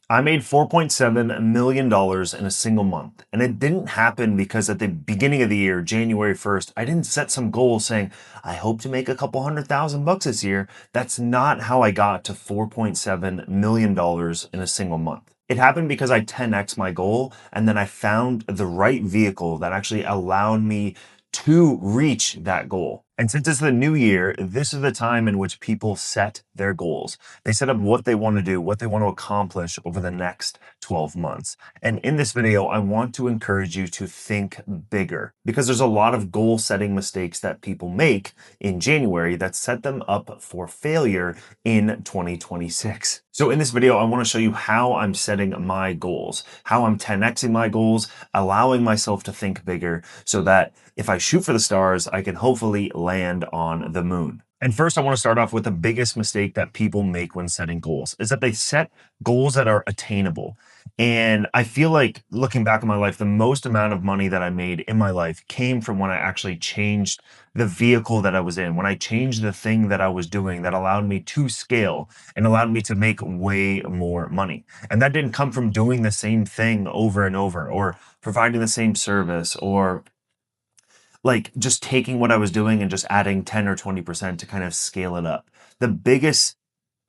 I made $4.7 million in a single month. And it didn't happen because at the beginning of the year, January 1st, I didn't set some goal saying, I hope to make a couple $100,000 this year. That's not how I got to $4.7 million in a single month. It happened because I 10x my goal, and then I found the right vehicle that actually allowed me to reach that goal. And since it's the new year, this is the time in which people set their goals. They set up what they want to do, what they want to accomplish over the next 12 months. And in this video, I want to encourage you to think bigger because there's a lot of goal setting mistakes that people make in January that set them up for failure in 2026. So in this video, I want to show you how I'm setting my goals, how I'm 10xing my goals, allowing myself to think bigger so that if I shoot for the stars, I can hopefully land on the moon. And first, I want to start off with the biggest mistake that people make when setting goals is that they set goals that are attainable. And I feel like looking back on my life, the most amount of money that I made in my life came from when I actually changed the vehicle that I was in, when I changed the thing that I was doing that allowed me to scale and allowed me to make way more money. And that didn't come from doing the same thing over and over or providing the same service or like just taking what I was doing and just adding 10 or 20% to kind of scale it up. The biggest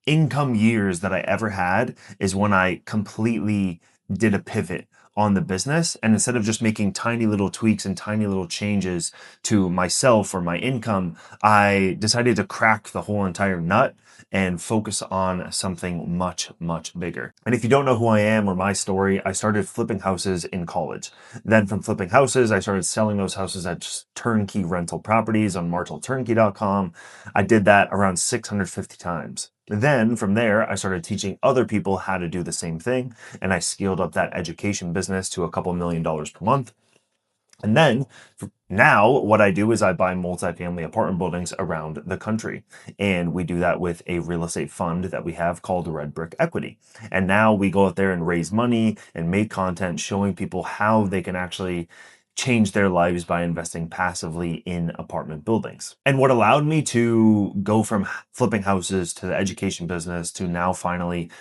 income years that I ever had is when I completely did a pivot on the business. And instead of just making tiny little tweaks and tiny little changes to myself or my income, I decided to crack the whole entire nut and focus on something much, much bigger. And if you don't know who I am or my story, I started flipping houses in college. Then from flipping houses, I started selling those houses at just turnkey rental properties on martelturnkey.com. I did that around 650 times. Then from there, I started teaching other people how to do the same thing. And I scaled up that education business to a couple $1 million per month. And then now what I do is I buy multifamily apartment buildings around the country. And we do that with a real estate fund that we have called Red Brick Equity. And now we go out there and raise money and make content showing people how they can actually change their lives by investing passively in apartment buildings. And what allowed me to go from flipping houses to the education business to now finally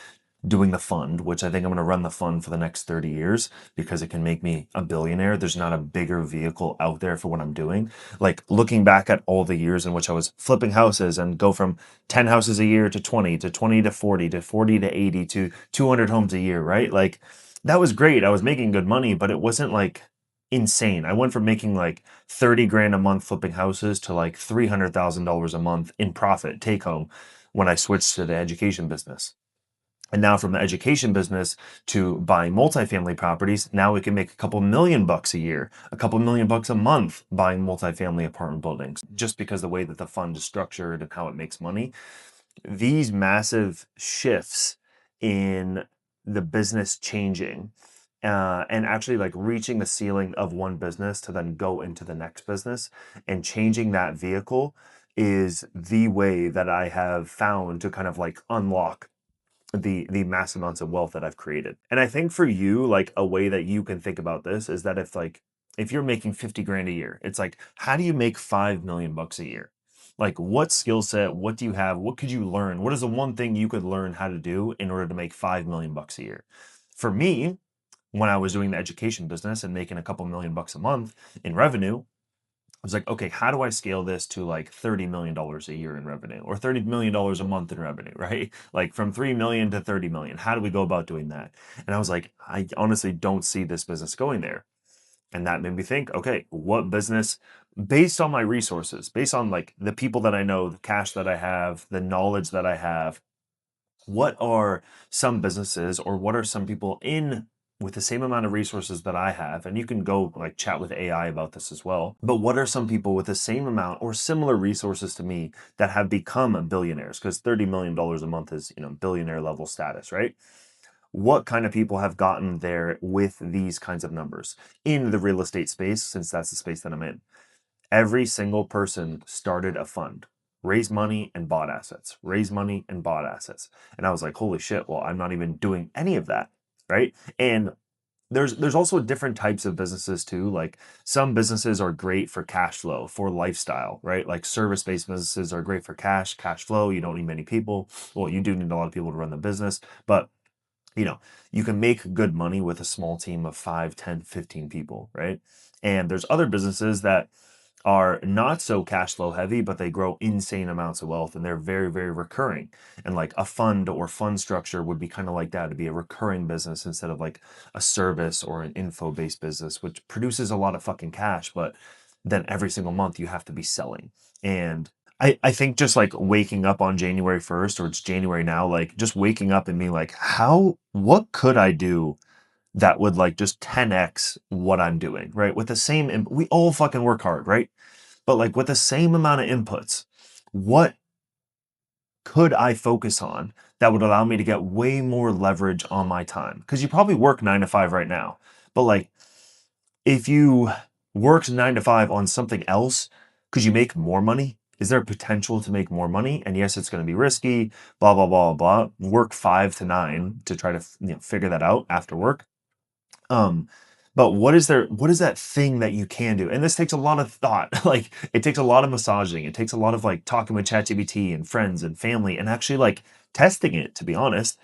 doing the fund, which I think I'm going to run the fund for the next 30 years because it can make me a billionaire. There's not a bigger vehicle out there for what I'm doing. Like looking back at all the years in which I was flipping houses and go from 10 houses a year to 20 to 20 to 40 to 40 to 80 to 200 homes a year, right? Like that was great. I was making good money, but it wasn't like insane. I went from making like 30 grand a month flipping houses to like $300,000 a month in profit take home when I switched to the education business. And now from the education business to buying multifamily properties, now we can make a couple $1 million a year, a couple $1 million a month buying multifamily apartment buildings, just because the way that the fund is structured and how it makes money. These massive shifts in the business changing and actually like reaching the ceiling of one business to then go into the next business and changing that vehicle is the way that I have found to kind of like unlock the mass amounts of wealth that I've created. And I think for you, like a way that you can think about this is that if you're making 50 grand a year, it's like, how do you make 5 million bucks a year? Like what skill set, what do you have? What could you learn? What is the one thing you could learn how to do in order to make 5 million bucks a year? For me, when I was doing the education business and making a couple $1 million a month in revenue, I was like, okay, how do I scale this to like $30 million a year in revenue or $30 million a month in revenue, right? Like from 3 million to 30 million. How do we go about doing that? And I was like, I honestly don't see this business going there. And that made me think, okay, what business, based on my resources, based on like the people that I know, the cash that I have, the knowledge that I have, what are some businesses or what are some people in with the same amount of resources that I have, and you can go like chat with AI about this as well. But what are some people with the same amount or similar resources to me that have become billionaires? Because $30 million a month is, billionaire level status, right? What kind of people have gotten there with these kinds of numbers in the real estate space, since that's the space that I'm in? Every single person started a fund, raised money and bought assets, raised money and bought assets. And I was like, holy shit, well, I'm not even doing any of that, right? And there's also different types of businesses too. Like some businesses are great for cash flow, for lifestyle, right? Like service-based businesses are great for cash flow. You don't need many people. Well, you do need a lot of people to run the business, but you know, you can make good money with a small team of 5, 10, 15 people, right? And there's other businesses that are not so cash flow heavy, but they grow insane amounts of wealth and they're very, very recurring. And like a fund or fund structure would be kind of like that, to be a recurring business instead of like a service or an info based business, which produces a lot of fucking cash, but then every single month you have to be selling. And I think just like waking up on January 1st, or it's January now, like just waking up and being like, what could I do that would like just 10x what I'm doing, right? With the same, we all fucking work hard, right? But like with the same amount of inputs, what could I focus on that would allow me to get way more leverage on my time? Because you probably work 9 to 5 right now, but like if you worked 9 to 5 on something else, could you make more money? Is there a potential to make more money? And yes, it's going to be risky, blah, blah, blah, blah. Work 5 to 9 to try to figure that out after work. Um, but what is that thing that you can do? And this takes a lot of thought. Like it takes a lot of massaging. It takes a lot of like talking with ChatGPT and friends and family and actually like testing it, to be honest.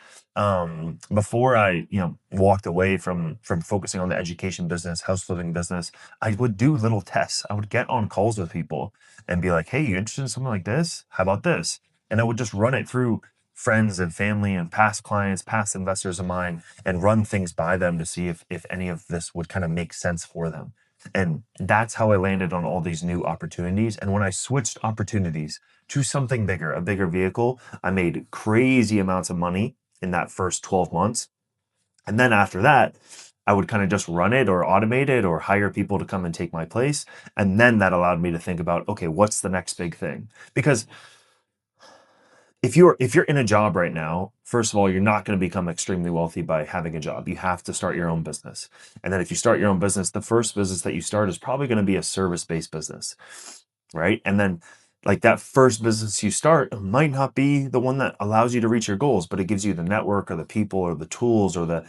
Before I, walked away from focusing on the education business, house flipping business, I would do little tests. I would get on calls with people and be like, "Hey, you interested in something like this? How about this?" And I would just run it through friends and family and past clients, past investors of mine, and run things by them to see if any of this would kind of make sense for them. And that's how I landed on all these new opportunities. And when I switched opportunities to something bigger, a bigger vehicle, I made crazy amounts of money in that first 12 months. And then after that, I would kind of just run it or automate it or hire people to come and take my place. And then that allowed me to think about, okay, what's the next big thing? Because if you're in a job right now, first of all, you're not going to become extremely wealthy by having a job. You have to start your own business. And then if you start your own business, the first business that you start is probably going to be a service-based business, right? And then like that first business you start might not be the one that allows you to reach your goals, but it gives you the network or the people or the tools or the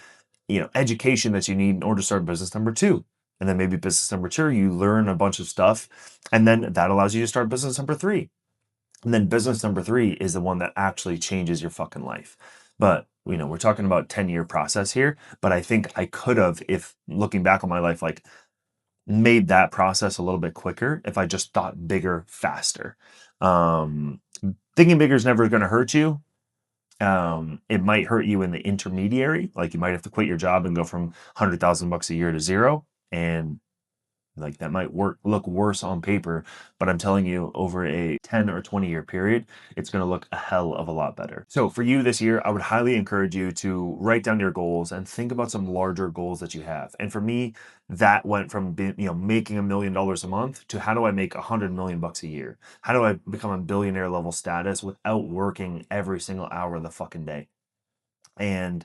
education that you need in order to start business number two. And then maybe business number two, you learn a bunch of stuff, and then that allows you to start business number three. And then business number three is the one that actually changes your fucking life. But, we're talking about 10-year process here. But I think I could have, if looking back on my life, like made that process a little bit quicker if I just thought bigger, faster. Um, Thinking bigger is never going to hurt you. It might hurt you in the intermediary. Like you might have to quit your job and go from 100,000 bucks a year to zero. And like that might look worse on paper, but I'm telling you, over a 10 or 20-year period, it's going to look a hell of a lot better. So for you this year, I would highly encourage you to write down your goals and think about some larger goals that you have. And for me, that went from making $1 million a month to how do I make 100 million bucks a year? How do I become a billionaire level status without working every single hour of the fucking day? And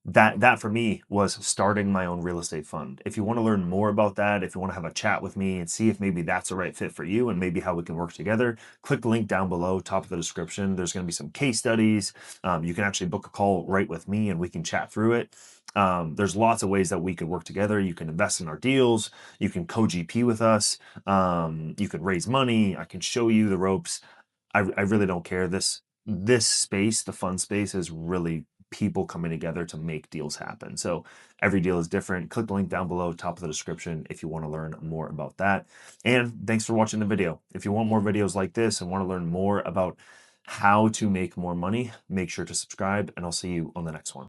that for me was starting my own real estate fund. If you want to learn more about that, if you want to have a chat with me and see if maybe that's the right fit for you and maybe how we can work together, click the link down below, top of the description. There's going to be some case studies. You can actually book a call right with me and we can chat through it. There's lots of ways that we could work together. You can invest in our deals. You can co-GP with us. You could raise money. I can show you the ropes. I really don't care. This space, the fund space, is really people coming together to make deals happen. So every deal is different. Click the link down below, top of the description, if you want to learn more about that. And thanks for watching the video. If you want more videos like this and want to learn more about how to make more money, make sure to subscribe, and I'll see you on the next one.